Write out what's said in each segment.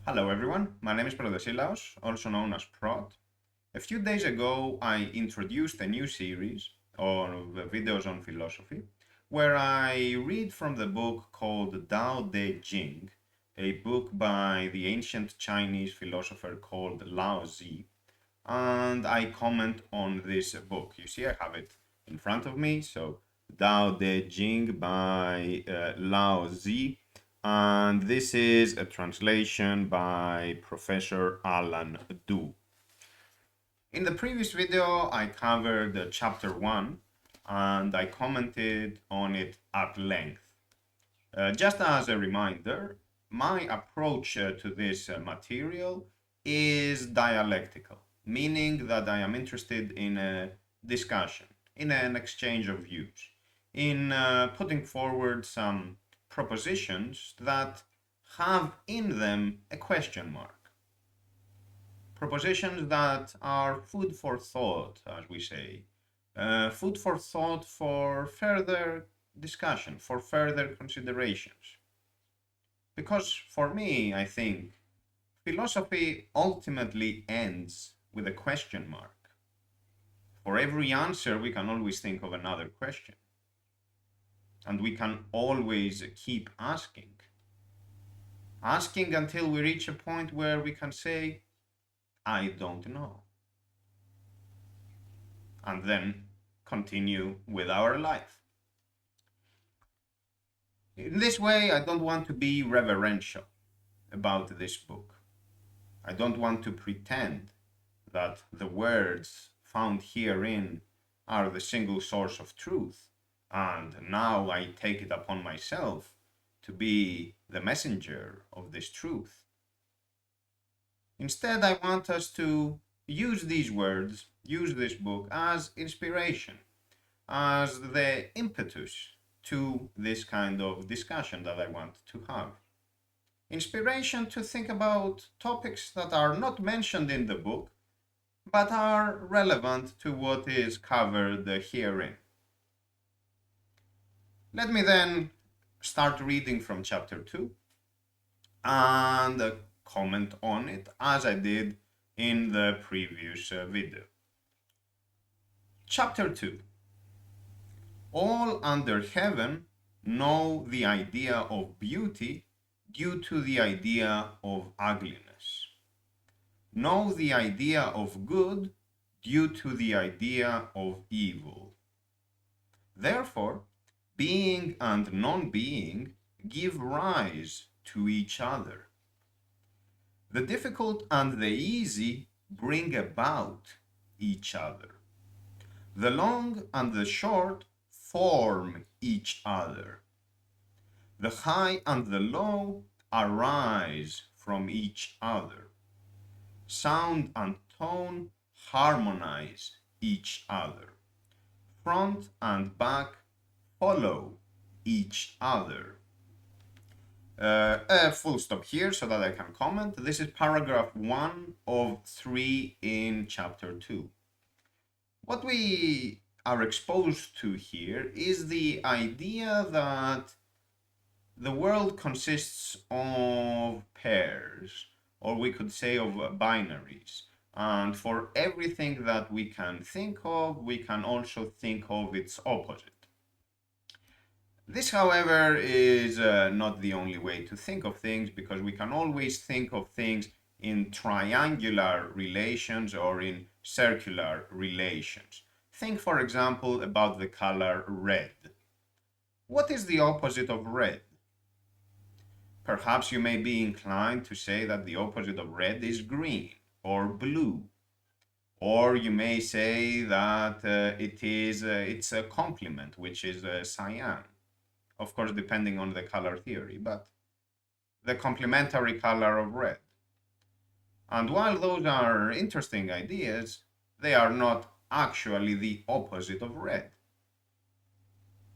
Hello everyone, my name is Laos, also known as Prot. A few days ago I introduced a new series of videos on philosophy where I read from the book called Tao Te Ching, a book by the ancient Chinese philosopher called Lao Zi, and I comment on this book. You see I have it in front of me, so Tao Te Ching by Lao Zi, and this is a translation by Professor Alan Du. In the previous video, I covered chapter 1 and I commented on it at length. Just as a reminder, my approach to this material is dialectical, meaning that I am interested in a discussion, in an exchange of views, in putting forward some propositions that have in them a question mark. Propositions that are food for thought, as we say, food for thought for further discussion, for further considerations. Because for me, I think philosophy ultimately ends with a question mark. For every answer, we can always think of another question. And we can always keep asking. Asking until we reach a point where we can say, I don't know. And then continue with our life. In this way, I don't want to be reverential about this book. I don't want to pretend that the words found herein are the single source of truth, and now I take it upon myself to be the messenger of this truth. Instead, I want us to use these words, use this book as inspiration, as the impetus to this kind of discussion that I want to have. Inspiration to think about topics that are not mentioned in the book, but are relevant to what is covered herein. Let me then start reading from chapter 2 and comment on it as I did in the previous video. Chapter 2. All under heaven know the idea of beauty due to the idea of ugliness. Know the idea of good due to the idea of evil. Therefore, being and non-being give rise to each other. The difficult and the easy bring about each other. The long and the short form each other. The high and the low arise from each other. Sound and tone harmonize each other. Front and back follow each other. A full stop here so that I can comment. This is paragraph 1 of 3 in chapter 2. What we are exposed to here is the idea that the world consists of pairs, or we could say of binaries. And for everything that we can think of, we can also think of its opposite. This, however, is not the only way to think of things, because we can always think of things in triangular relations or in circular relations. Think, for example, about the color red. What is the opposite of red? Perhaps you may be inclined to say that the opposite of red is green or blue. Or you may say that it's a complement, which is cyan. Of course, depending on the color theory, but the complementary color of red. And while those are interesting ideas, they are not actually the opposite of red.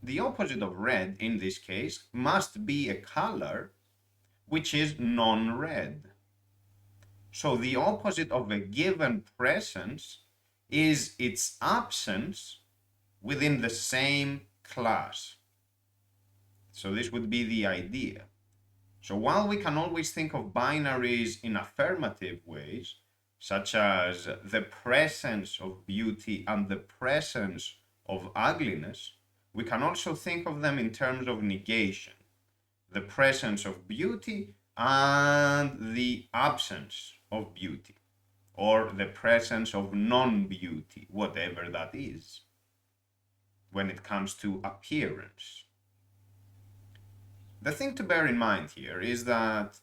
The opposite of red, in this case, must be a color which is non-red. So the opposite of a given presence is its absence within the same class. So this would be the idea. So while we can always think of binaries in affirmative ways, such as the presence of beauty and the presence of ugliness, we can also think of them in terms of negation, the presence of beauty and the absence of beauty, or the presence of non-beauty, whatever that is, when it comes to appearance. The thing to bear in mind here is that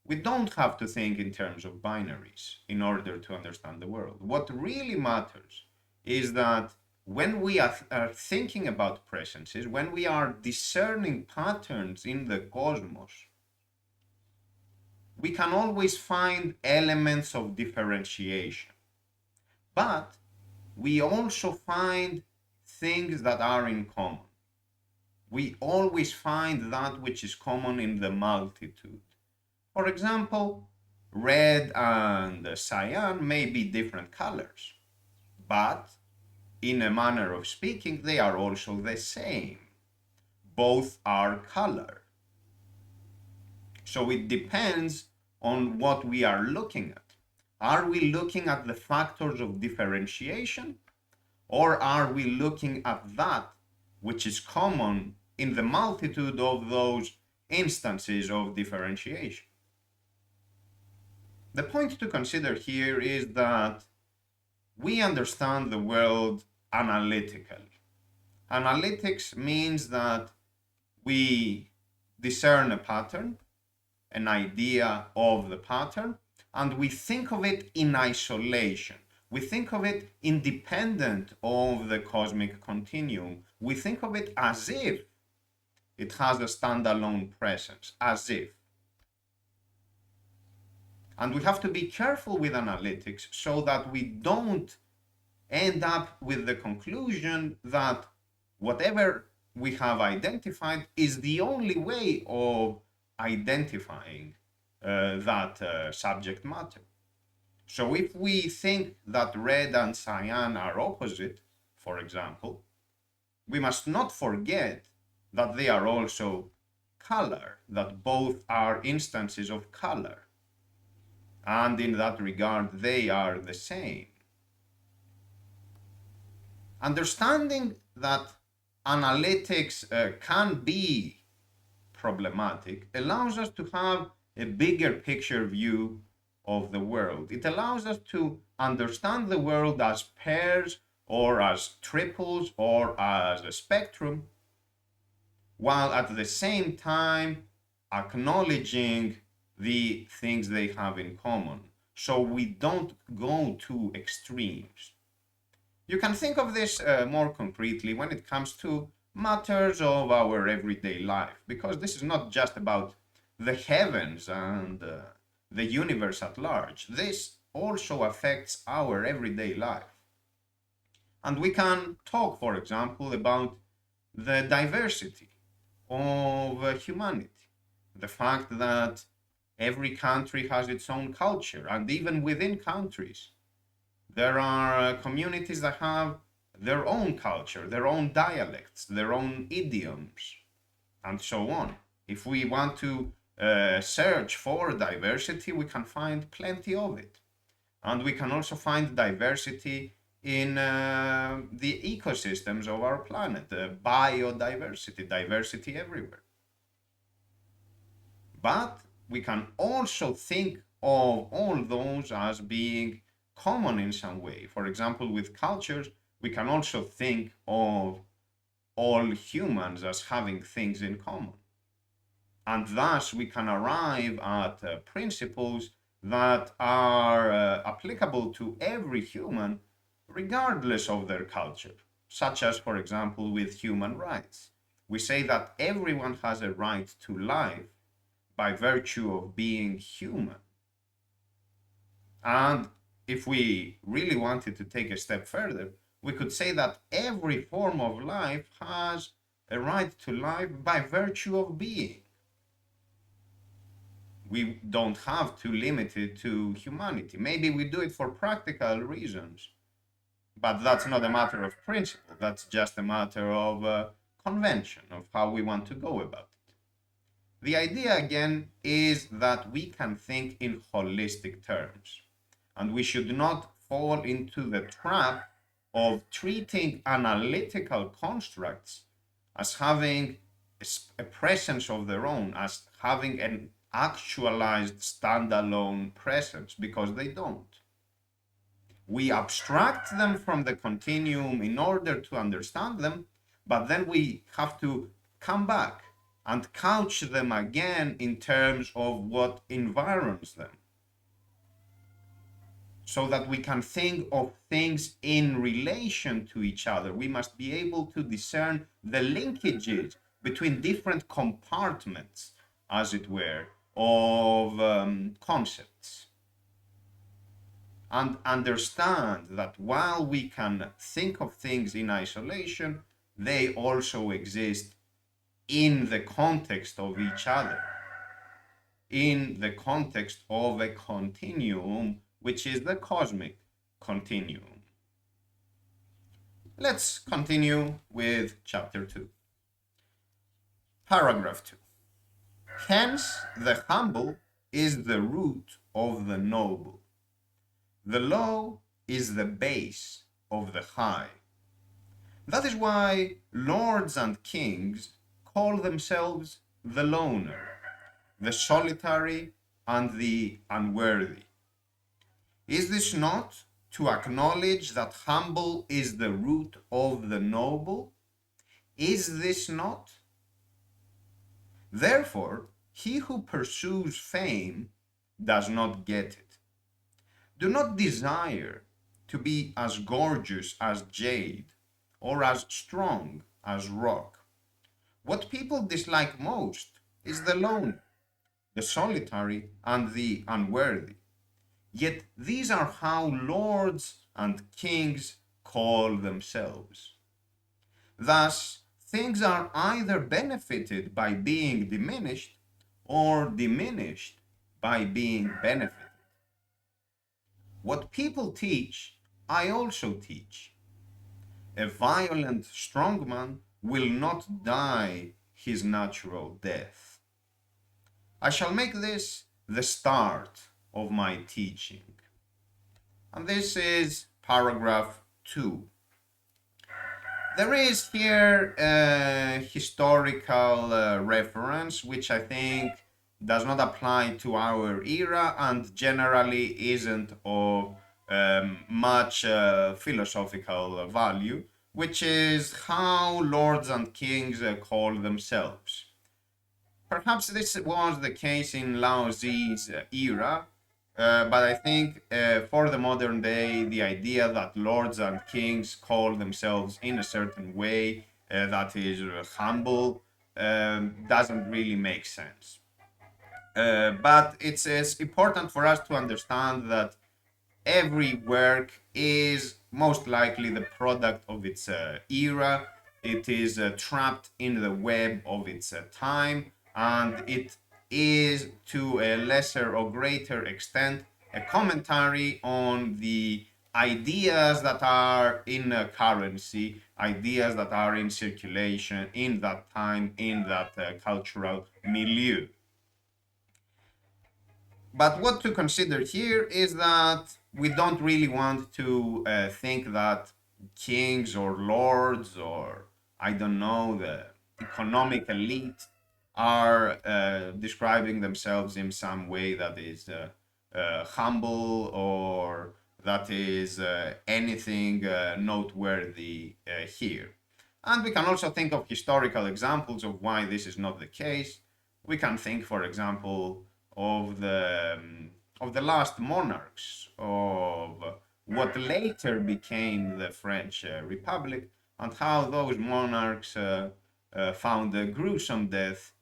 we don't have to think in terms of binaries in order to understand the world. What really matters is that when we are thinking about presences, when we are discerning patterns in the cosmos, we can always find elements of differentiation. But we also find things that are in common. We always find that which is common in the multitude. For example, red and cyan may be different colors, but in a manner of speaking, they are also the same. Both are color. So it depends on what we are looking at. Are we looking at the factors of differentiation, or are we looking at that which is common in the multitude of those instances of differentiation? The point to consider here is that we understand the world analytically. Analytics means that we discern a pattern, an idea of the pattern, and we think of it in isolation. We think of it independent of the cosmic continuum. We think of it as if it has a standalone presence, as if. And we have to be careful with analytics so that we don't end up with the conclusion that whatever we have identified is the only way of identifying that subject matter. So if we think that red and cyan are opposite, for example, we must not forget that they are also color, that both are instances of color. And in that regard, they are the same. Understanding that analytics can be problematic allows us to have a bigger picture view of the world. It allows us to understand the world as pairs or as triples or as a spectrum, while at the same time acknowledging the things they have in common, so we don't go to extremes. You can think of this more concretely when it comes to matters of our everyday life, because this is not just about the heavens and the universe at large. This also affects our everyday life. And we can talk, for example, about the diversity of humanity, the fact that every country has its own culture, and even within countries, there are communities that have their own culture, their own dialects, their own idioms, and so on. If we want to search for diversity, we can find plenty of it. And we can also find diversity in the ecosystems of our planet, biodiversity, diversity everywhere. But we can also think of all those as being common in some way. For example, with cultures, we can also think of all humans as having things in common. And thus we can arrive at principles that are applicable to every human regardless of their culture, such as, for example, with human rights. We say that everyone has a right to life by virtue of being human. And if we really wanted to take a step further, we could say that every form of life has a right to life by virtue of being. We don't have to limit it to humanity. Maybe we do it for practical reasons, but that's not a matter of principle. That's just a matter of convention, of how we want to go about it. The idea again is that we can think in holistic terms, and we should not fall into the trap of treating analytical constructs as having a presence of their own, as having an actualized standalone presence, because they don't. We abstract them from the continuum in order to understand them, but then we have to come back and couch them again in terms of what environs them, so that we can think of things in relation to each other. We must be able to discern the linkages between different compartments, as it were, of concepts, and understand that while we can think of things in isolation, they also exist in the context of each other, in the context of a continuum, which is the cosmic continuum. Let's continue with chapter 2. Paragraph 2. Hence, the humble is the root of the noble. The low is the base of the high. That is why lords and kings call themselves the loner, the solitary, and the unworthy. Is this not to acknowledge that humble is the root of the noble? Is this not? Therefore, he who pursues fame does not get it. Do not desire to be as gorgeous as jade or as strong as rock. What people dislike most is the lone, the solitary, and the unworthy. Yet these are how lords and kings call themselves. Thus, things are either benefited by being diminished or diminished by being benefited. What people teach, I also teach. A violent strongman will not die his natural death. I shall make this the start of my teaching. And this is paragraph 2. There is here a historical reference which I think does not apply to our era and generally isn't of much philosophical value, which is how lords and kings call themselves. Perhaps this was the case in Lao Zi's era, but I think for the modern day, the idea that lords and kings call themselves in a certain way that is humble doesn't really make sense. But it's important for us to understand that every work is most likely the product of its era. It is trapped in the web of its time, and it is to a lesser or greater extent a commentary on the ideas that are in currency, ideas that are in circulation in that time, in that cultural milieu. But what to consider here is that we don't really want to think that kings or lords or, I don't know, the economic elite are describing themselves in some way that is humble or that is anything noteworthy here. And we can also think of historical examples of why this is not the case. We can think, for example, of the last monarchs of what later became the French Republic, and how those monarchs found a gruesome death.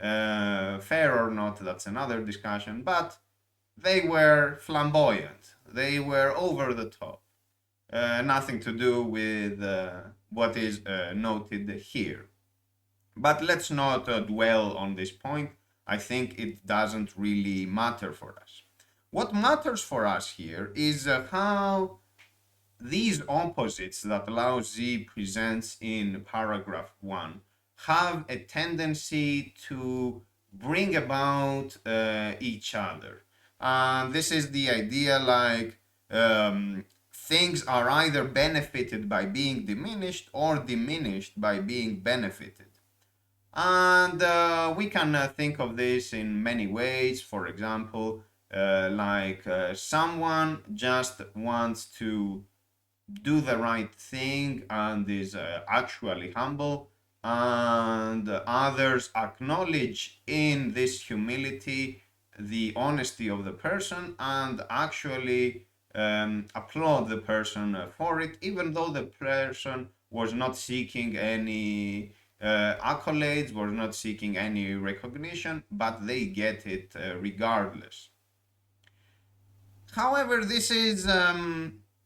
Fair or not, that's another discussion, but they were flamboyant, they were over the top, nothing to do with what is noted here. But let's not dwell on this point. I think it doesn't really matter for us. What matters for us here is how these opposites that Lao Zi presents in paragraph 1 have a tendency to bring about each other. And this is the idea like things are either benefited by being diminished or diminished by being benefited. And we can think of this in many ways. For example, someone just wants to do the right thing and is actually humble, and others acknowledge in this humility the honesty of the person and actually applaud the person for it, even though the person was not seeking any accolades, was not seeking any recognition, but they get it regardless. However, this is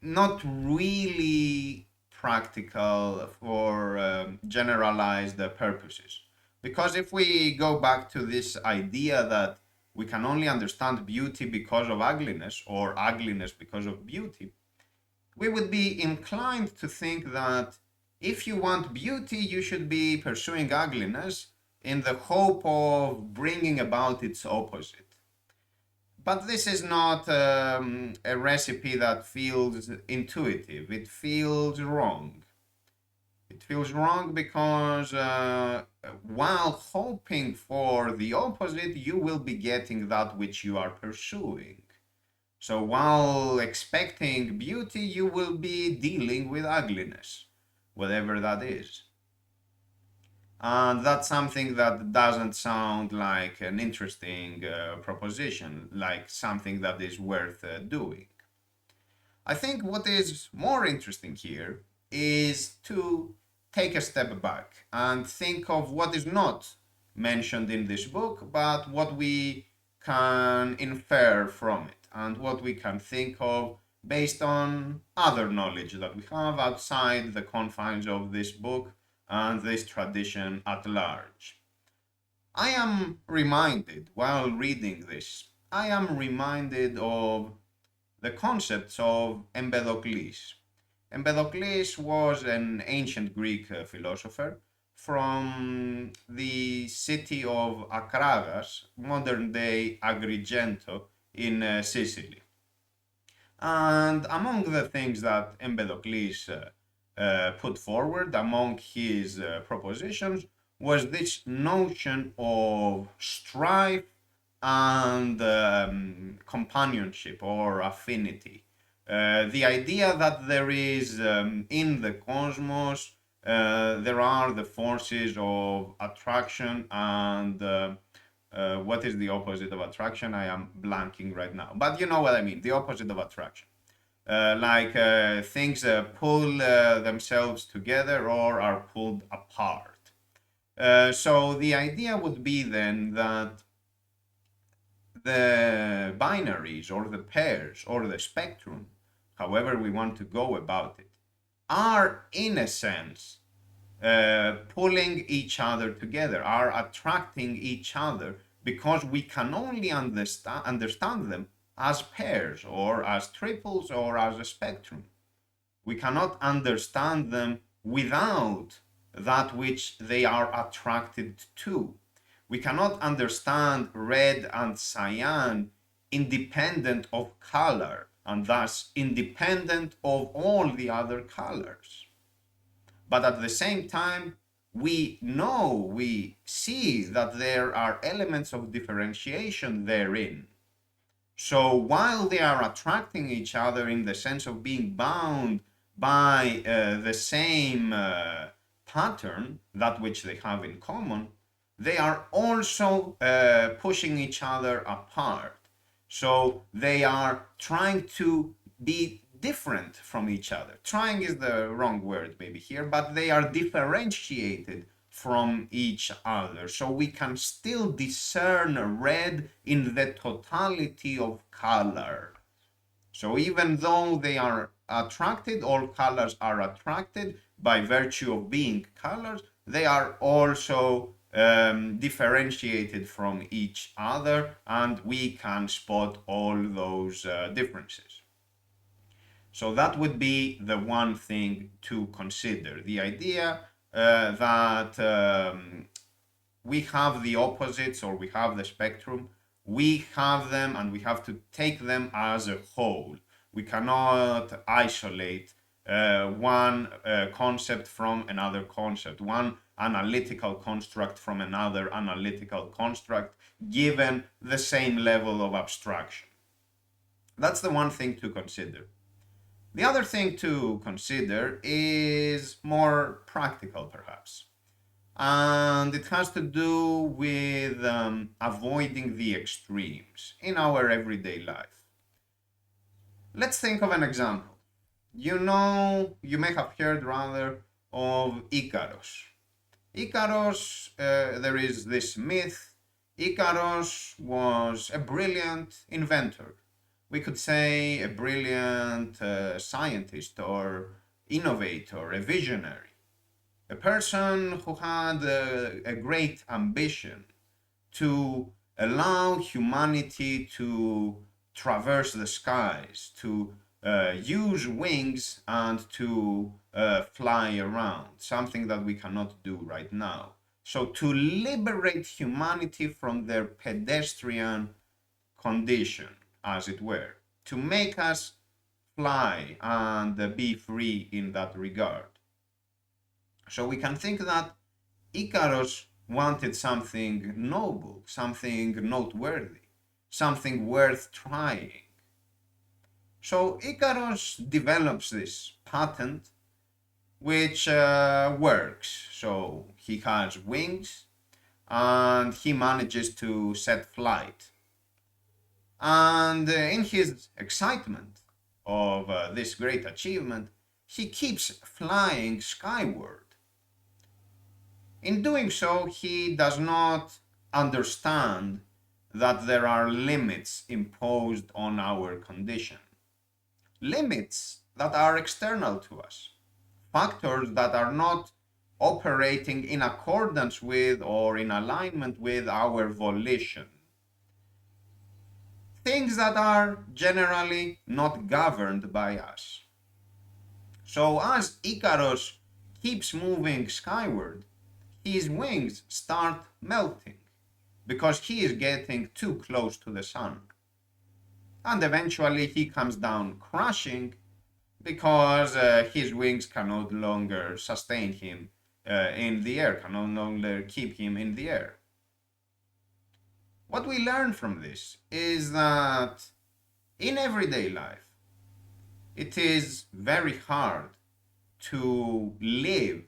not really practical for generalized purposes. Because if we go back to this idea that we can only understand beauty because of ugliness or ugliness because of beauty, we would be inclined to think that if you want beauty, you should be pursuing ugliness in the hope of bringing about its opposite. But this is not a recipe that feels intuitive. It feels wrong. It feels wrong because while hoping for the opposite, you will be getting that which you are pursuing. So while expecting beauty, you will be dealing with ugliness, whatever that is. And that's something that doesn't sound like an interesting proposition, like something that is worth doing. I think what is more interesting here is to take a step back and think of what is not mentioned in this book, but what we can infer from it and what we can think of based on other knowledge that we have outside the confines of this book and this tradition at large. I am reminded, while reading this, I am reminded of the concepts of Empedocles. Empedocles was an ancient Greek philosopher from the city of Akragas, modern day Agrigento, in Sicily. And among the things that Empedocles put forward, among his propositions, was this notion of strife and companionship or affinity. The idea that there is in the cosmos, there are the forces of attraction and what is the opposite of attraction? I am blanking right now, but you know what I mean, the opposite of attraction. Things pull themselves together or are pulled apart. So the idea would be then that the binaries or the pairs or the spectrum, however we want to go about it, are in a sense pulling each other together, are attracting each other because we can only understand them as pairs or as triples or as a spectrum. We cannot understand them without that which they are attracted to. We cannot understand red and cyan independent of color and thus independent of all the other colors. But at the same time, we know, we see that there are elements of differentiation therein. So while they are attracting each other in the sense of being bound by the same pattern, that which they have in common, they are also pushing each other apart. So they are trying to be different from each other. Trying is the wrong word maybe here, but they are differentiated from each other. So we can still discern red in the totality of color. So even though they are attracted, all colors are attracted by virtue of being colors, they are also differentiated from each other, and we can spot all those differences. So that would be the one thing to consider. The idea that we have the opposites, or we have the spectrum. We have them and we have to take them as a whole. We cannot isolate one concept from another concept, one analytical construct from another analytical construct, given the same level of abstraction. That's the one thing to consider. The other thing to consider is more practical, perhaps, and it has to do with avoiding the extremes in our everyday life. Let's think of an example. You may have heard rather of Icarus. There is this myth. Icarus was a brilliant inventor. We could say a brilliant scientist or innovator, a visionary. A person who had a great ambition to allow humanity to traverse the skies, to use wings and to fly around, something that we cannot do right now. So to liberate humanity from their pedestrian condition, as it were, to make us fly and be free in that regard. So we can think that Icarus wanted something noble, something noteworthy, something worth trying. So Icarus develops this patent which works. So he has wings and he manages to set flight. And in his excitement of this great achievement, he keeps flying skyward. In doing so, he does not understand that there are limits imposed on our condition. Limits that are external to us. Factors that are not operating in accordance with or in alignment with our volition. Things that are generally not governed by us. So as Icarus keeps moving skyward, his wings start melting because he is getting too close to the sun. And eventually he comes down crashing because his wings can no longer sustain him in the air, can no longer keep him in the air. What we learn from this is that in everyday life, it is very hard to live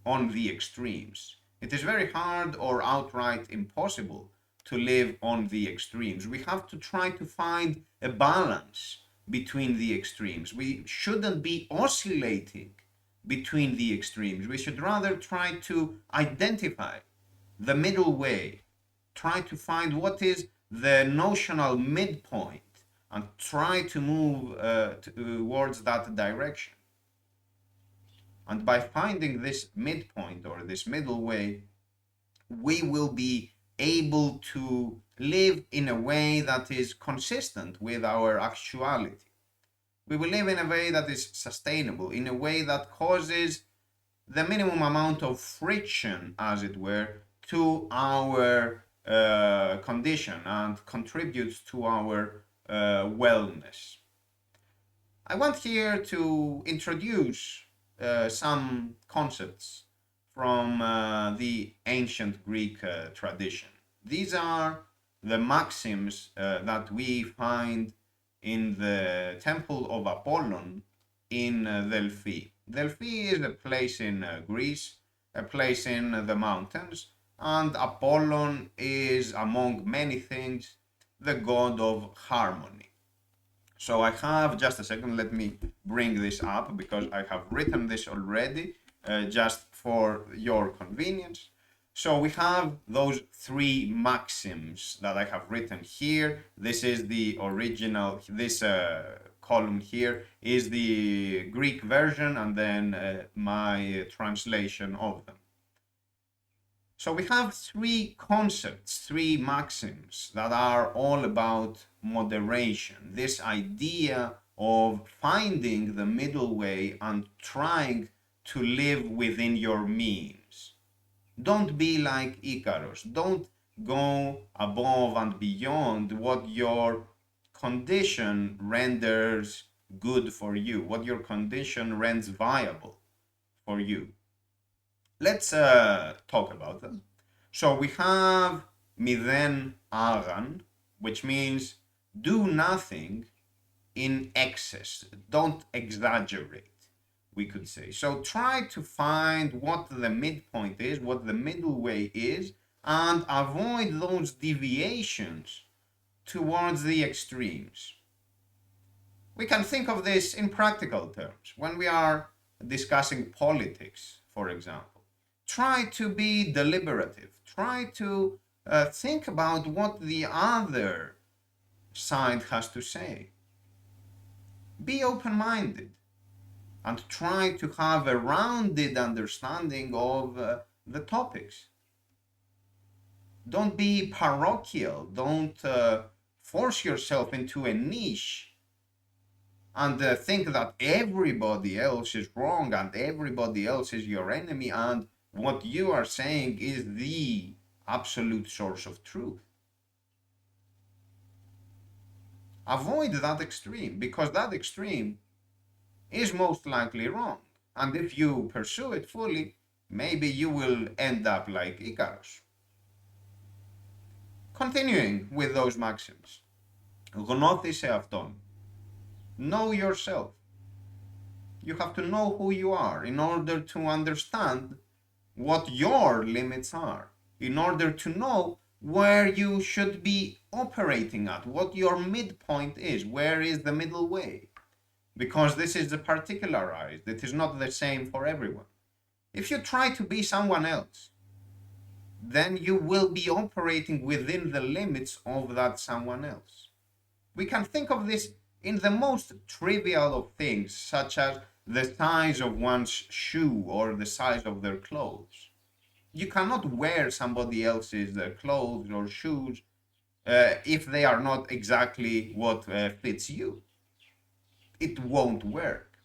on the extremes. It is very hard or outright impossible to live on the extremes. We have to try to find a balance between the extremes. We shouldn't be oscillating between the extremes. We should rather try to identify the middle way, try to find what is the notional midpoint and try to move towards that direction. And by finding this midpoint or this middle way, we will be able to live in a way that is consistent with our actuality. We will live in a way that is sustainable, in a way that causes the minimum amount of friction, as it were, to our condition and contributes to our wellness. I want here to introduce some concepts from the ancient Greek tradition. These are the maxims that we find in the temple of Apollon in Delphi. Delphi is a place in Greece, a place in the mountains, and Apollon is, among many things, the god of harmony. So I have, just a second, let me bring this up because I have written this already just for your convenience. So we have those three maxims that I have written here. This is the original, this column here is the Greek version and then my translation of them. So we have three concepts, three maxims that are all about moderation. This idea of finding the middle way and trying to live within your means. Don't be like Icarus. Don't go above and beyond what your condition renders good for you, what your condition renders viable for you. Let's talk about them. So we have miden agan, which means do nothing in excess. Don't exaggerate, we could say. So try to find what the midpoint is, what the middle way is, and avoid those deviations towards the extremes. We can think of this in practical terms. When we are discussing politics, for example, try to be deliberative. Try to think about what the other side has to say. Be open-minded and try to have a rounded understanding of the topics. Don't be parochial. Don't force yourself into a niche and think that everybody else is wrong and everybody else is your enemy and what you are saying is the absolute source of truth. Avoid that extreme, because that extreme is most likely wrong. And if you pursue it fully, maybe you will end up like Icarus. Continuing with those maxims. Γνώθησε αυτόν. Know yourself. You have to know who you are in order to understand what your limits are, in order to know where you should be operating at, what your midpoint is, where is the middle way. Because this is particularized, it is not the same for everyone. If you try to be someone else, then you will be operating within the limits of that someone else. We can think of this in the most trivial of things, such as the size of one's shoe or the size of their clothes. You cannot wear somebody else's clothes or shoes if they are not exactly what fits you. It won't work.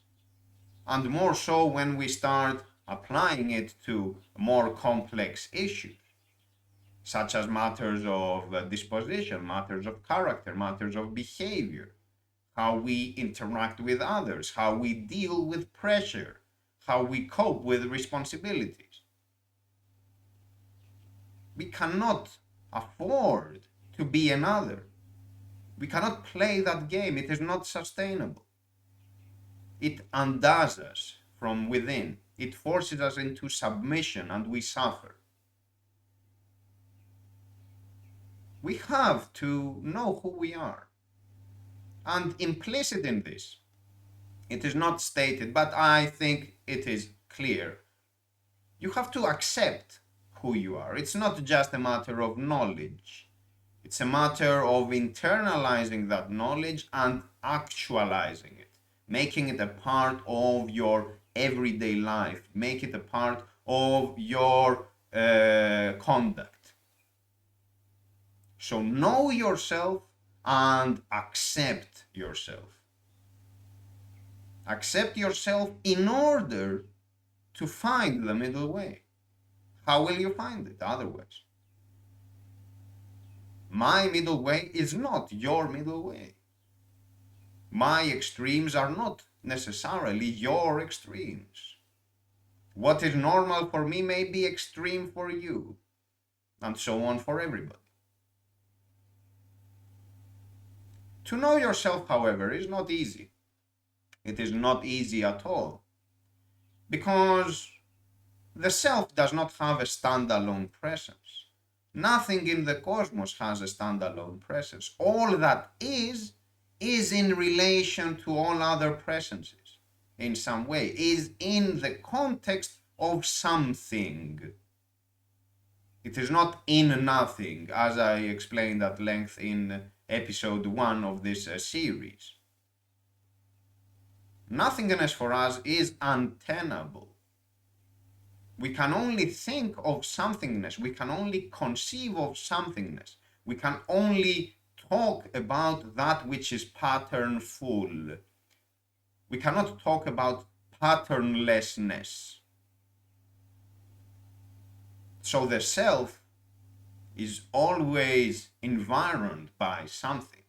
And more so when we start applying it to more complex issues, such as matters of disposition, matters of character, matters of behavior, how we interact with others, how we deal with pressure, how we cope with responsibilities. We cannot afford to be another. We cannot play that game. It is not sustainable. It undoes us from within. It forces us into submission and we suffer. We have to know who we are. And implicit in this, it is not stated, but I think it is clear. You have to accept who you are. It's not just a matter of knowledge. It's a matter of internalizing that knowledge and actualizing it, making it a part of your everyday life, make it a part of your conduct. So know yourself and accept yourself. Accept yourself in order to find the middle way. How will you find it otherwise? My middle way is not your middle way. My extremes are not necessarily your extremes. What is normal for me may be extreme for you, and so on for everybody. To know yourself, however, is not easy. It is not easy at all, because the self does not have a standalone presence. Nothing in the cosmos has a standalone presence. All that is in relation to all other presences in some way, is in the context of something. It is not in nothing, as I explained at length in episode 1 of this series. Nothingness for us is untenable. We can only think of somethingness. We can only conceive of somethingness. We can only talk about that which is patternful. We cannot talk about patternlessness. So the self is always environed by something,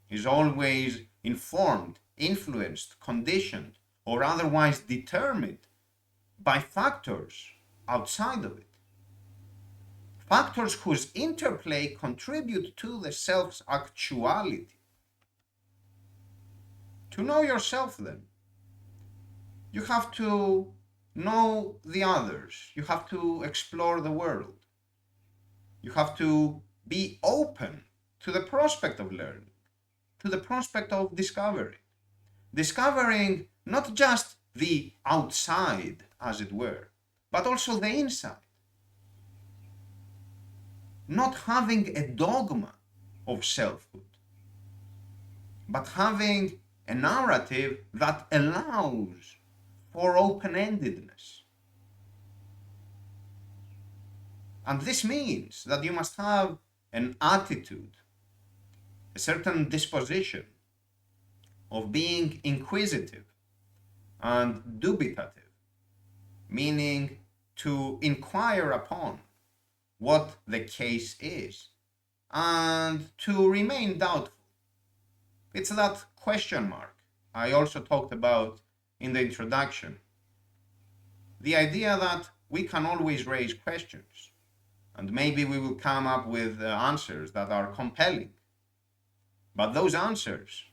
is always informed, influenced, conditioned, or otherwise determined by factors outside of it. Factors whose interplay contribute to the self's actuality. To know yourself, then, you have to know the others. You have to explore the world. You have to be open to the prospect of learning, to the prospect of discovery. Discovering not just the outside, as it were, but also the inside. Not having a dogma of selfhood, but having a narrative that allows for open-endedness. And this means that you must have an attitude, a certain disposition of being inquisitive and dubitative, meaning to inquire upon what the case is and to remain doubtful. It's that question mark I also talked about in the introduction. The idea that we can always raise questions, and maybe we will come up with answers that are compelling. But those answers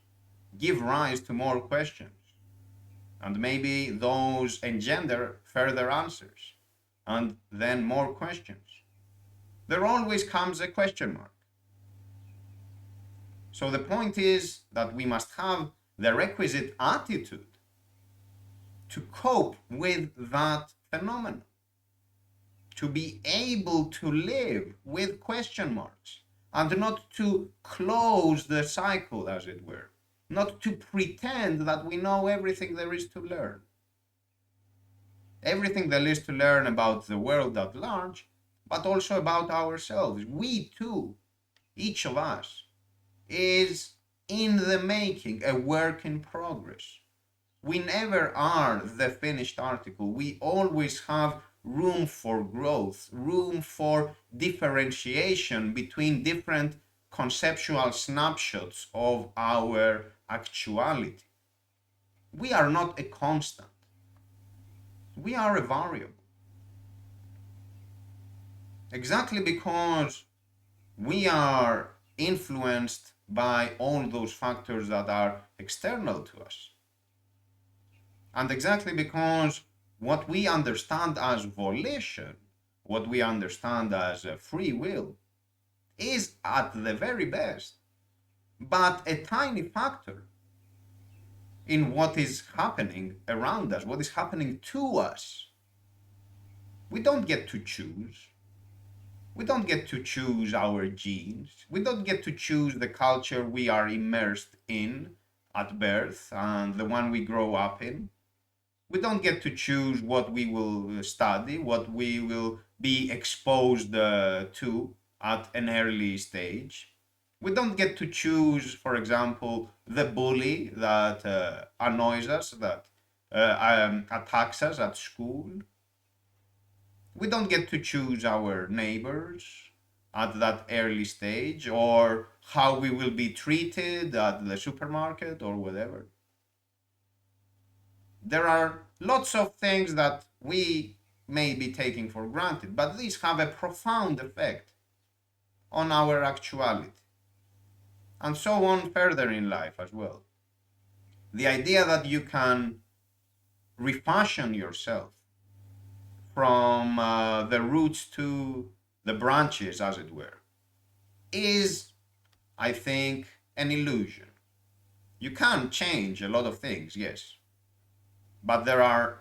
give rise to more questions, and maybe those engender further answers, and then more questions. There always comes a question mark. So the point is that we must have the requisite attitude to cope with that phenomenon, to be able to live with question marks and not to close the cycle, as it were, not to pretend that we know everything there is to learn. Everything there is to learn about the world at large, but also about ourselves. We too, each of us, is in the making, a work in progress. We never are the finished article. We always have room for growth, room for differentiation between different conceptual snapshots of our actuality. We are not a constant. We are a variable. Exactly because we are influenced by all those factors that are external to us. And exactly because what we understand as volition, what we understand as free will, is at the very best, but a tiny factor in what is happening around us, what is happening to us. We don't get to choose. We don't get to choose our genes. We don't get to choose the culture we are immersed in at birth and the one we grow up in. We don't get to choose what we will study, what we will be exposed to at an early stage. We don't get to choose, for example, the bully that annoys us, that attacks us at school. We don't get to choose our neighbors at that early stage, or how we will be treated at the supermarket or whatever. There are lots of things that we may be taking for granted, but these have a profound effect on our actuality. And so on further in life as well. The idea that you can refashion yourself from the roots to the branches, as it were, is, I think, an illusion. You can change a lot of things, yes, but there are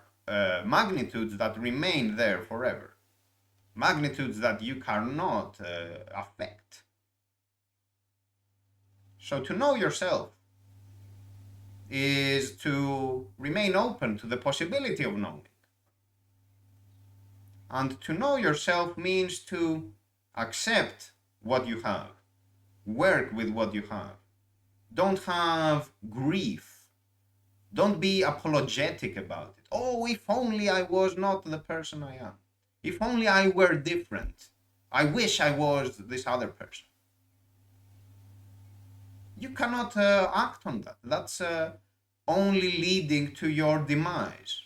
magnitudes that remain there forever, magnitudes that you cannot affect. So to know yourself is to remain open to the possibility of knowing. And to know yourself means to accept what you have, work with what you have. Don't have grief. Don't be apologetic about it. Oh, if only I was not the person I am. If only I were different. I wish I was this other person. You cannot act on that. That's only leading to your demise.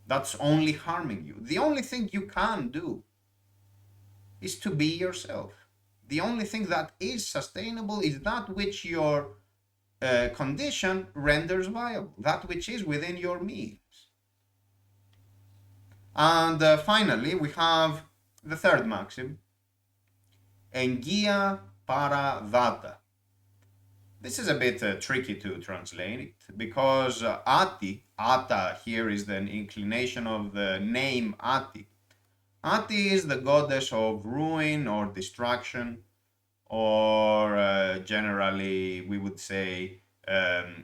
That's only harming you. The only thing you can do is to be yourself. The only thing that is sustainable is that which your condition renders viable, that which is within your means. And finally, we have the third maxim, engia para data. This is a bit tricky to translate because Ata here is the inclination of the name Ati. Ati is the goddess of ruin or destruction, or generally we would say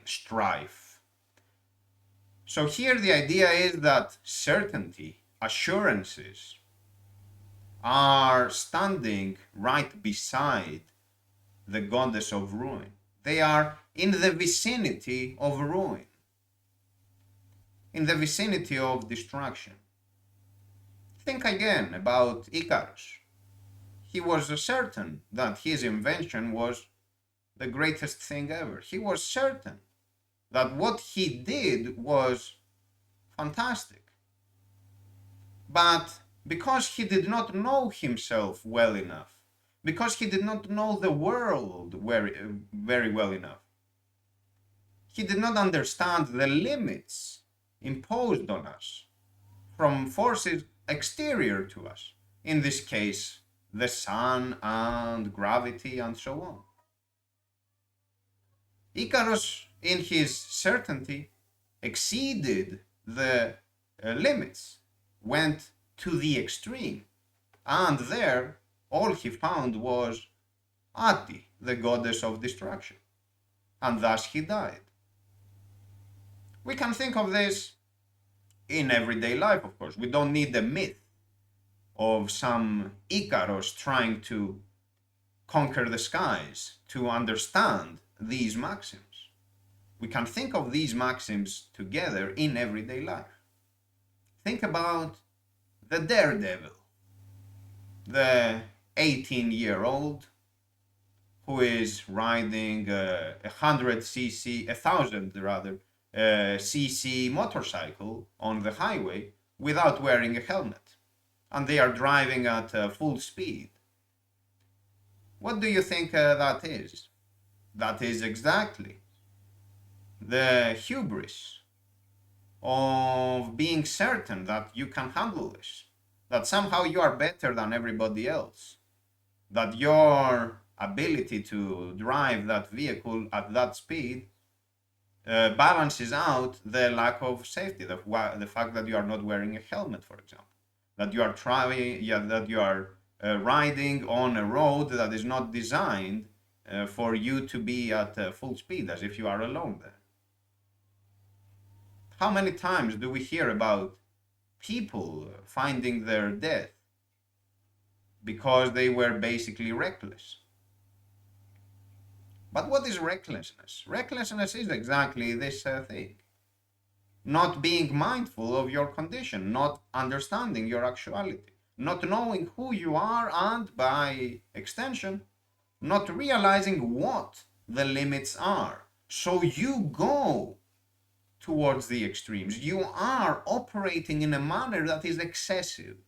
strife. So here the idea is that certainty, assurances, are standing right beside the goddess of ruin. They are in the vicinity of ruin, in the vicinity of destruction. Think again about Icarus. He was certain that his invention was the greatest thing ever. He was certain that what he did was fantastic. But because he did not know himself well enough, because he did not know the world very well enough, he did not understand the limits imposed on us from forces exterior to us, in this case, the sun and gravity and so on. Icarus, in his certainty, exceeded the limits, went to the extreme, and there all he found was Ati, the goddess of destruction, and thus he died. We can think of this in everyday life, of course. We don't need the myth of some Icarus trying to conquer the skies to understand these maxims. We can think of these maxims together in everyday life. Think about the daredevil, the 18-year-old who is riding a 1,000cc motorcycle on the highway without wearing a helmet, and they are driving at full speed. What do you think that is? That is exactly the hubris of being certain that you can handle this, that somehow you are better than everybody else, that your ability to drive that vehicle at that speed balances out the lack of safety, the fact that you are not wearing a helmet, for example, that you are riding on a road that is not designed for you to be at full speed, as if you are alone there. How many times do we hear about people finding their death because they were basically reckless? But what is recklessness? Recklessness is exactly this thing. Not being mindful of your condition, not understanding your actuality, not knowing who you are, and by extension, not realizing what the limits are. So you go towards the extremes. You are operating in a manner that is excessive.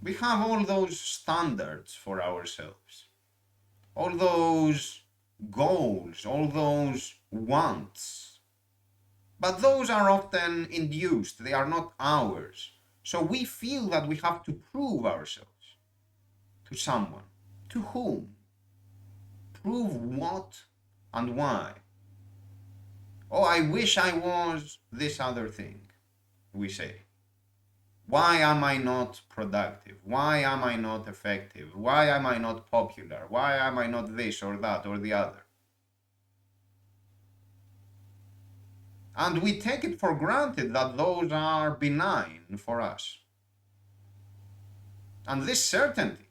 We have all those standards for ourselves, all those goals, all those wants. But those are often induced, they are not ours. So we feel that we have to prove ourselves to someone. To whom? Prove what and why? Oh, I wish I was this other thing, we say. Why am I not productive? Why am I not effective? Why am I not popular? Why am I not this or that or the other? And we take it for granted that those are benign for us. And this certainty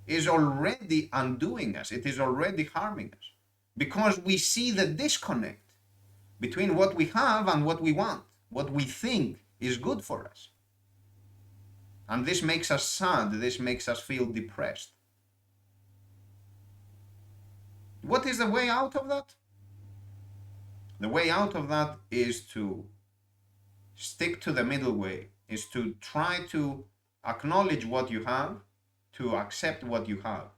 is already undoing us. It is already harming us because we see the disconnect between what we have and what we want, what we think is good for us. And this makes us sad, this makes us feel depressed. What is the way out of that? The way out of that is to stick to the middle way, is to try to acknowledge what you have, to accept what you have.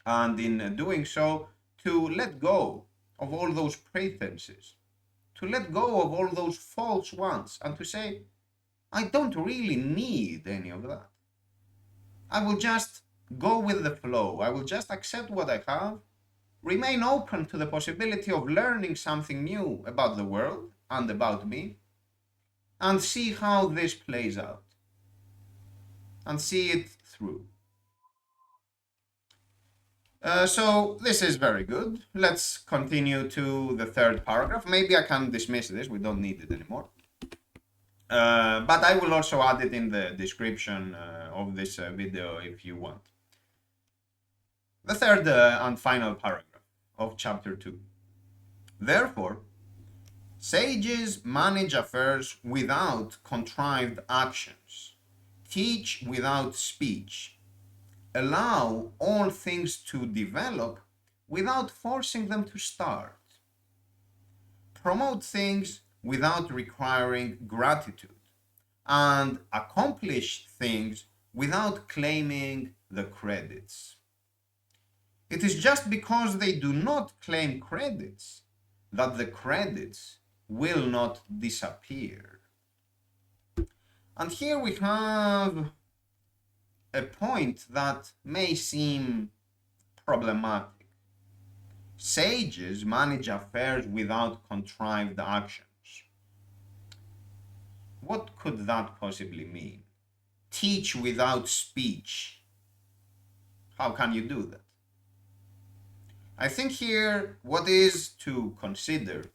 And in doing so, to let go of all those pretenses, to let go of all those false ones, and to say, I don't really need any of that. I will just go with the flow. I will just accept what I have, remain open to the possibility of learning something new about the world and about me, and see how this plays out, and see it through. So this is very good. Let's continue to the third paragraph. Maybe I can dismiss this, we don't need it anymore. But I will also add it in the description of this video if you want. The third and final paragraph of chapter 2. Therefore, sages manage affairs without contrived actions, teach without speech, allow all things to develop without forcing them to start, promote things without requiring gratitude, and accomplish things without claiming the credits. It is just because they do not claim credits that the credits will not disappear. And here we have a point that may seem problematic. Sages manage affairs without contrived actions. What could that possibly mean? Teach without speech. How can you do that? I think here what is to consider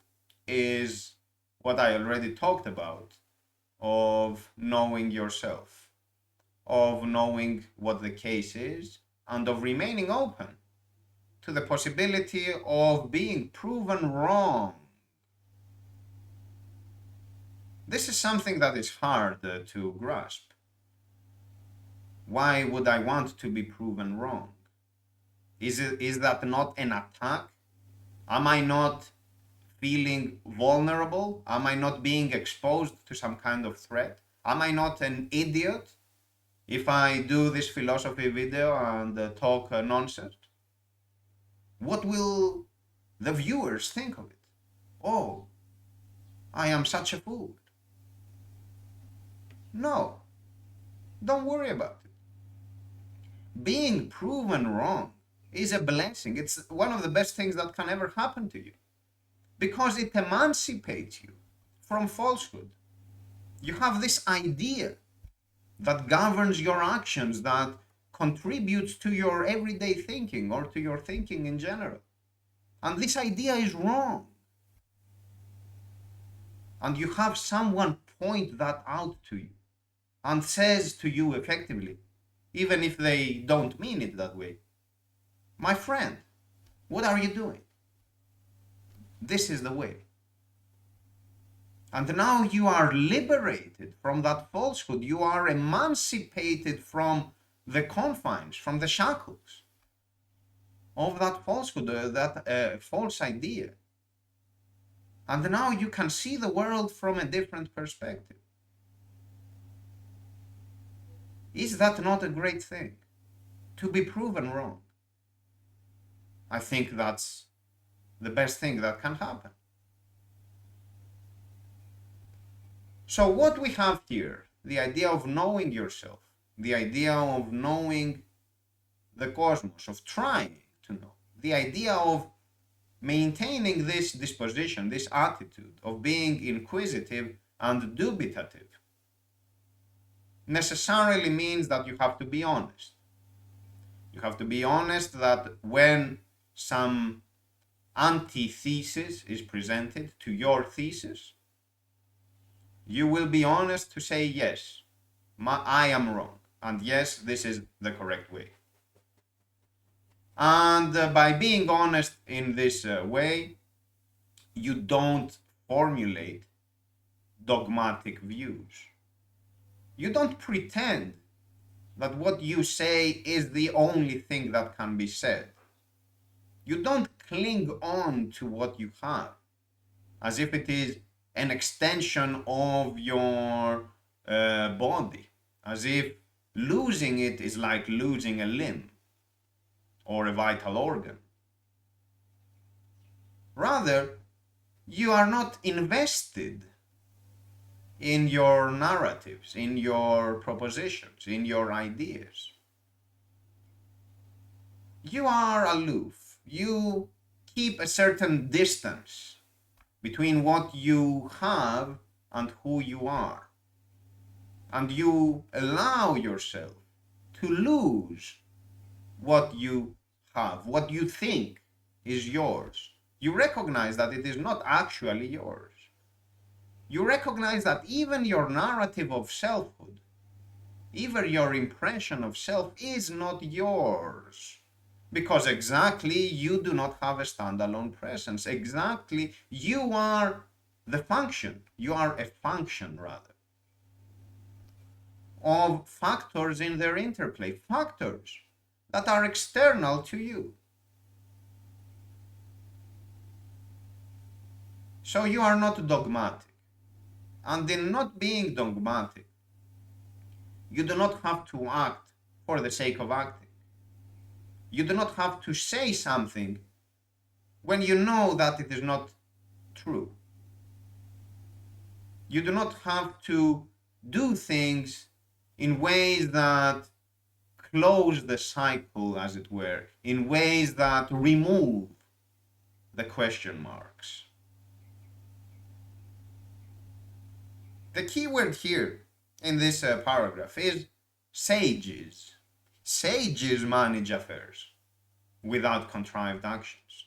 is what I already talked about, of knowing yourself, of knowing what the case is, and of remaining open to the possibility of being proven wrong. This is something that is hard to grasp. Why would I want to be proven wrong? Is that not an attack? Am I not feeling vulnerable? Am I not being exposed to some kind of threat? Am I not an idiot if I do this philosophy video and talk nonsense? What will the viewers think of it? Oh, I am such a fool. No, don't worry about it. Being proven wrong is a blessing. It's one of the best things that can ever happen to you, because it emancipates you from falsehood. You have this idea that governs your actions, that contributes to your everyday thinking or to your thinking in general. And this idea is wrong. And you have someone point that out to you and says to you effectively, even if they don't mean it that way, my friend, what are you doing? This is the way. And now you are liberated from that falsehood. You are emancipated from the confines, from the shackles of that falsehood, that false idea. And now you can see the world from a different perspective. Is that not a great thing? To be proven wrong. I think that's the best thing that can happen. So what we have here, the idea of knowing yourself, the idea of knowing the cosmos, of trying to know, the idea of maintaining this disposition, this attitude of being inquisitive and dubitative, necessarily means that you have to be honest. You have to be honest that when some antithesis is presented to your thesis, you will be honest to say, yes, I am wrong, and yes, this is the correct way. And by being honest in this way, you don't formulate dogmatic views. You don't pretend that what you say is the only thing that can be said. You don't cling on to what you have as if it is an extension of your body, as if losing it is like losing a limb or a vital organ. Rather, you are not invested in your narratives, in your propositions, in your ideas. You are aloof. You keep a certain distance between what you have and who you are. And you allow yourself to lose what you have, what you think is yours. You recognize that it is not actually yours. You recognize that even your narrative of selfhood, even your impression of self is not yours. Because exactly you do not have a standalone presence. Exactly you are the function. You are a function, rather, of factors in their interplay. Factors that are external to you. So you are not dogmatic. And in not being dogmatic, you do not have to act for the sake of acting. You do not have to say something when you know that it is not true. You do not have to do things in ways that close the cycle, as it were, in ways that remove the question marks. The key word here in this paragraph is sages. Sages manage affairs without contrived actions.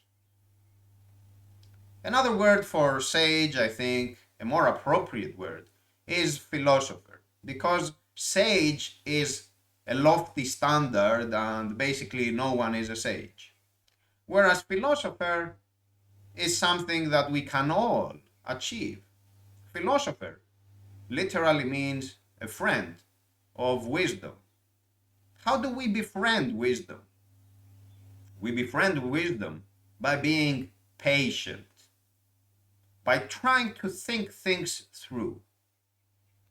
Another word for sage, I think, a more appropriate word, is philosopher, because sage is a lofty standard and basically no one is a sage. Whereas philosopher is something that we can all achieve. Philosopher literally means a friend of wisdom. How do we befriend wisdom? We befriend wisdom by being patient, by trying to think things through,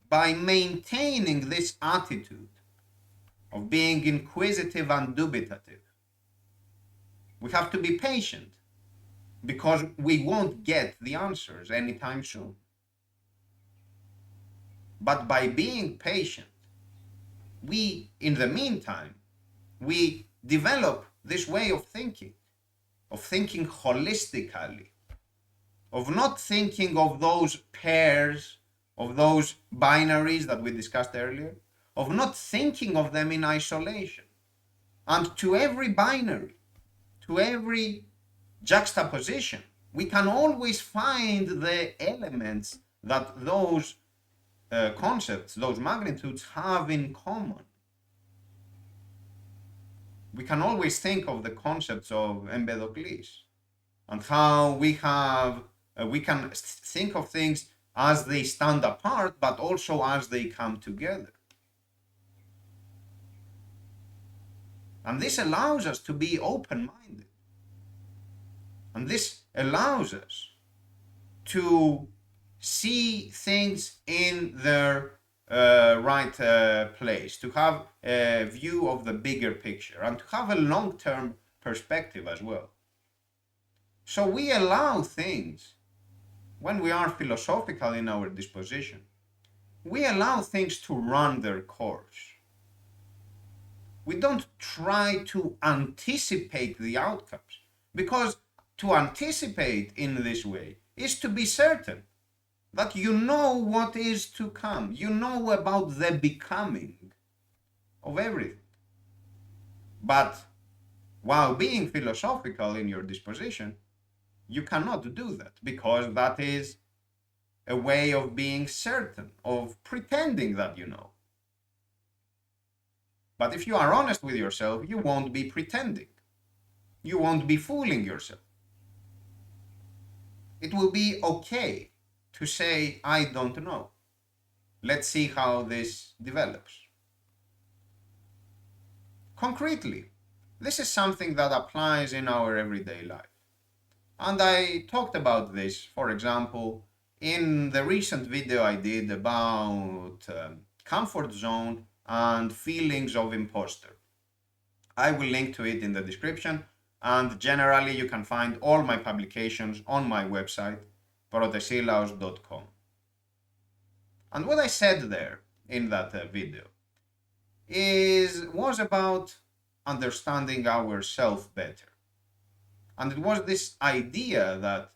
by maintaining this attitude of being inquisitive and dubitative. We have to be patient because we won't get the answers anytime soon. But by being patient, we, in the meantime, we develop this way of thinking holistically, of not thinking of those pairs, of those binaries that we discussed earlier, of not thinking of them in isolation. And to every binary, to every juxtaposition, we can always find the elements that those concepts, those magnitudes have in common. We can always think of the concepts of Empedocles and how we can think of things as they stand apart, but also as they come together. And this allows us to be open-minded. And this allows us to see things in their right place, to have a view of the bigger picture, and to have a long-term perspective as well. So we allow things, when we are philosophical in our disposition, we allow things to run their course. We don't try to anticipate the outcomes, because to anticipate in this way is to be certain that you know what is to come. You know about the becoming of everything. But while being philosophical in your disposition, you cannot do that, because that is a way of being certain, of pretending that you know. But if you are honest with yourself, you won't be pretending. You won't be fooling yourself. It will be okay to say, I don't know. Let's see how this develops. Concretely, this is something that applies in our everyday life. And I talked about this, for example, in the recent video I did about comfort zone and feelings of imposter. I will link to it in the description, and generally you can find all my publications on my website, protesilaos.com. And what I said there in that video was about understanding ourselves better. And it was this idea that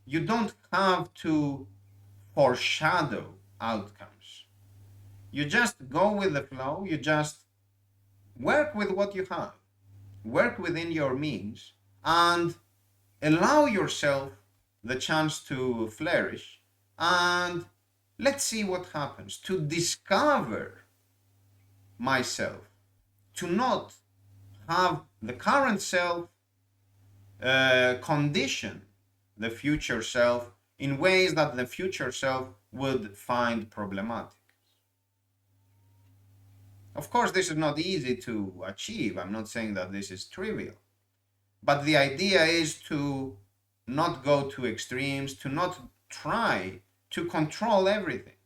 you don't have to foreshadow outcomes. You just go with the flow, you just work with what you have, work within your means, and allow yourself the chance to flourish, and let's see what happens. To discover myself, to not have the current self condition the future self in ways that the future self would find problematic. Of course, this is not easy to achieve. I'm not saying that this is trivial. But the idea is to not go to extremes, to not try to control everything.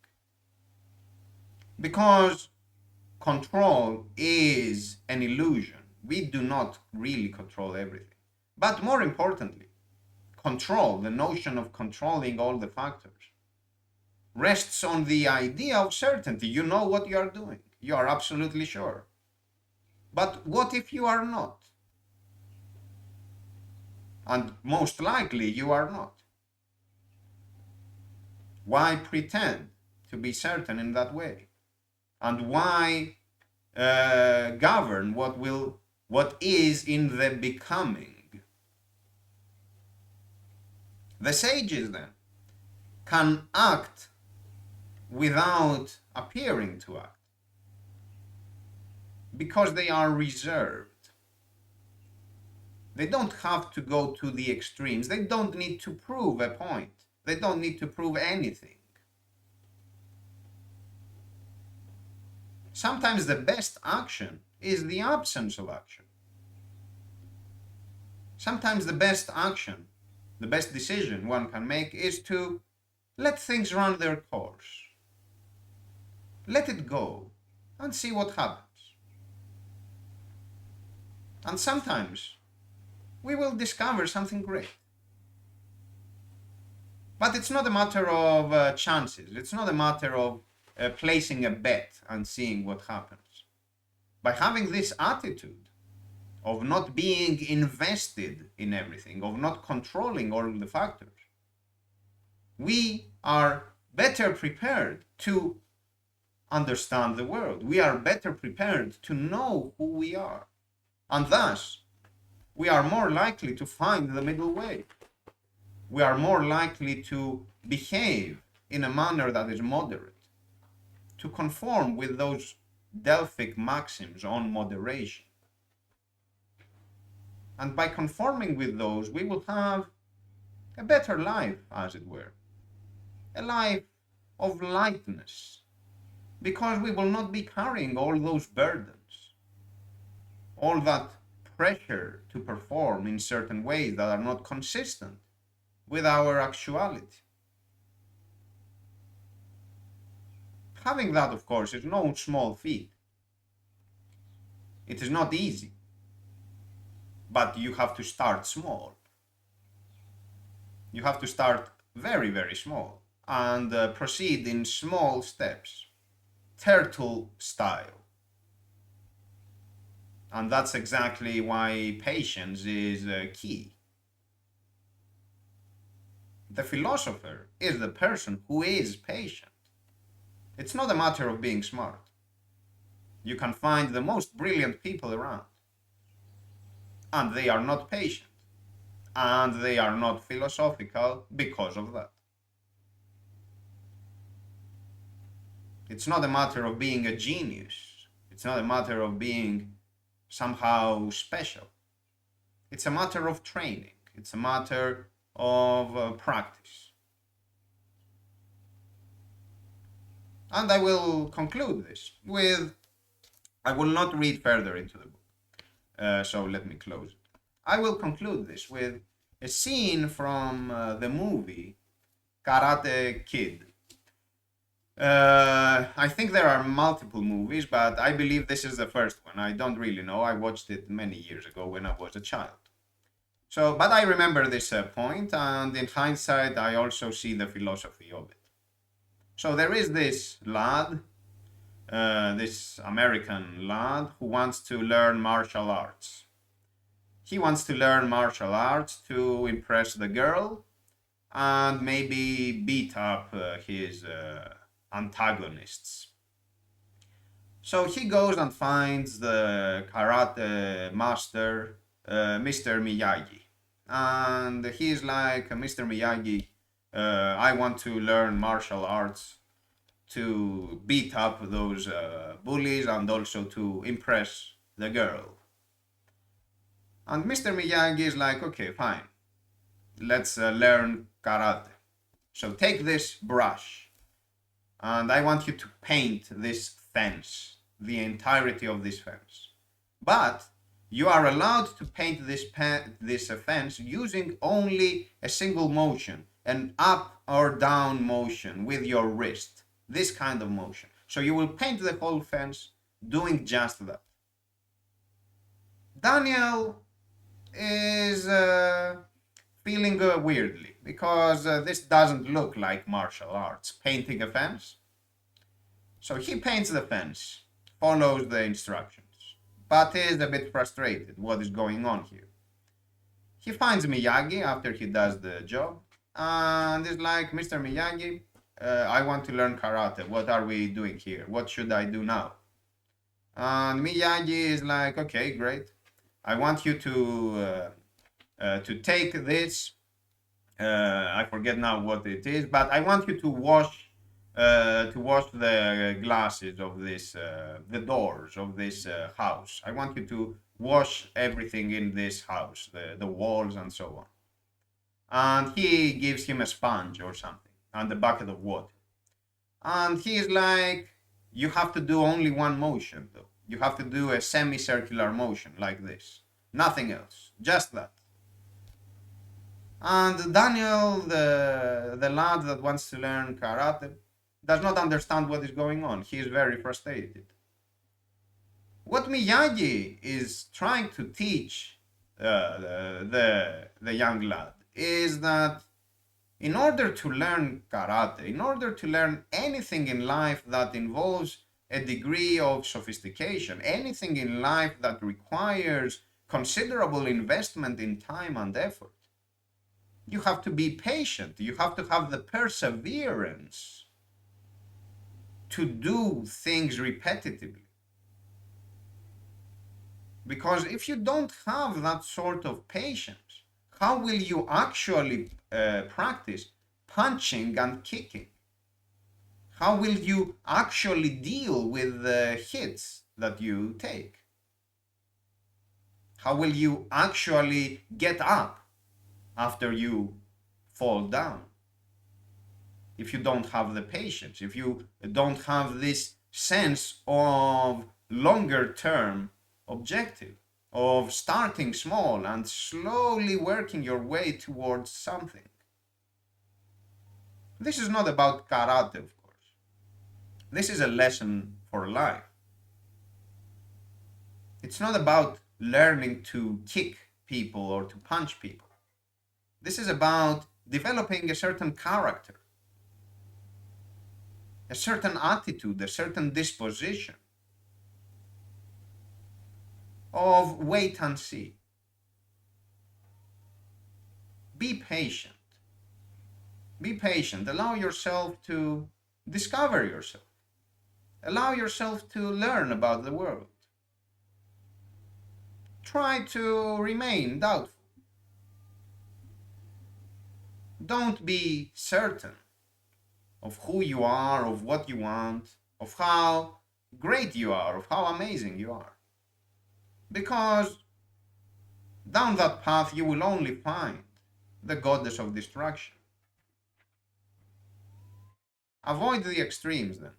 Because control is an illusion. We do not really control everything. But more importantly, control, the notion of controlling all the factors, rests on the idea of certainty. You know what you are doing. You are absolutely sure. But what if you are not? And most likely you are not. Why pretend to be certain in that way? And why govern what is in the becoming? The sages then can act without appearing to act, because they are reserved. They don't have to go to the extremes. They don't need to prove a point. They don't need to prove anything. Sometimes the best action is the absence of action. Sometimes the best action, the best decision one can make, is to let things run their course. Let it go and see what happens. And sometimes we will discover something great. But it's not a matter of chances. It's not a matter of placing a bet and seeing what happens. By having this attitude of not being invested in everything, of not controlling all the factors, we are better prepared to understand the world. We are better prepared to know who we are. And thus, we are more likely to find the middle way. We are more likely to behave in a manner that is moderate, to conform with those Delphic maxims on moderation. And by conforming with those, we will have a better life, as it were, a life of lightness, because we will not be carrying all those burdens, all that pressure to perform in certain ways that are not consistent with our actuality. Having that, of course, is no small feat. It is not easy, but you have to start small. You have to start very, very small and proceed in small steps, turtle style. And that's exactly why patience is key. The philosopher is the person who is patient. It's not a matter of being smart. You can find the most brilliant people around, and they are not patient, and they are not philosophical because of that. It's not a matter of being a genius. It's not a matter of being somehow special. It's a matter of training. It's a matter of practice. And I will conclude this with, I will not read further into the book, so let me close it. I will conclude this with a scene from the movie Karate Kid. I think there are multiple movies, but I believe this is the first one. I don't really know. I watched it many years ago when I was a child. So, but I remember this point, and in hindsight, I also see the philosophy of it. So there is this lad, this American lad, who wants to learn martial arts. He wants to learn martial arts to impress the girl and maybe beat up his antagonists. So he goes and finds the karate master, Mr. Miyagi. And he's like, Mr. Miyagi, I want to learn martial arts to beat up those bullies and also to impress the girl. And Mr. Miyagi is like, okay, fine, let's learn karate. So take this brush and I want you to paint this fence, the entirety of this fence. But you are allowed to paint this fence using only a single motion, an up or down motion with your wrist, this kind of motion. So you will paint the whole fence doing just that. Daniel is feeling weirdly because this doesn't look like martial arts, painting a fence. So he paints the fence, follows the instructions, but is a bit frustrated what is going on here. He finds Miyagi after he does the job and is like, Mr. Miyagi, I want to learn karate. What are we doing here? What should I do now? And Miyagi is like, okay, great. I want you to take this. I forget now what it is, but I want you to wash the glasses of this, the doors of this house. I want you to wash everything in this house, the walls and so on. And he gives him a sponge or something and a bucket of water. And he's like, you have to do only one motion though. You have to do a semicircular motion like this. Nothing else, just that. And Daniel, the lad that wants to learn karate, does not understand what is going on. He is very frustrated. What Miyagi is trying to teach the young lad is that in order to learn karate, in order to learn anything in life that involves a degree of sophistication, anything in life that requires considerable investment in time and effort, you have to be patient. You have to have the perseverance to do things repetitively. Because if you don't have that sort of patience, how will you actually practice punching and kicking? How will you actually deal with the hits that you take? How will you actually get up after you fall down? If you don't have the patience, if you don't have this sense of longer term objective, of starting small and slowly working your way towards something. This is not about karate, of course. This is a lesson for life. It's not about learning to kick people or to punch people. This is about developing a certain character, a certain attitude, a certain disposition of wait and see. Be patient. Be patient. Allow yourself to discover yourself. Allow yourself to learn about the world. Try to remain doubtful. Don't be certain of who you are, of what you want, of how great you are, of how amazing you are. Because down that path you will only find the goddess of destruction. Avoid the extremes then.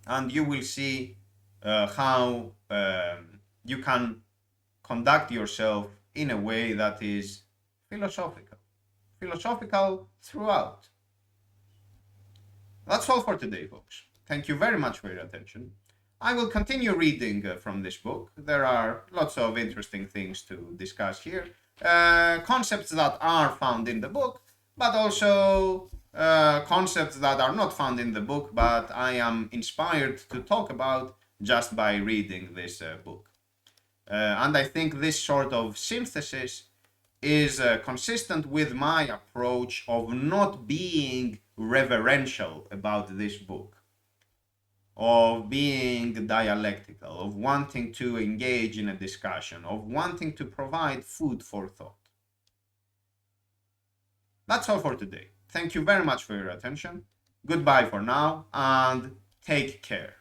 and you will see how you can conduct yourself in a way that is philosophical throughout. That's all for today, folks. Thank you very much for your attention. I will continue reading from this book. There are lots of interesting things to discuss here. Concepts that are found in the book, but also concepts that are not found in the book, but I am inspired to talk about just by reading this book. And I think this sort of synthesis is consistent with my approach of not being reverential about this book, of being dialectical, of wanting to engage in a discussion, of wanting to provide food for thought. That's all for today. Thank you very much for your attention. Goodbye for now, and take care.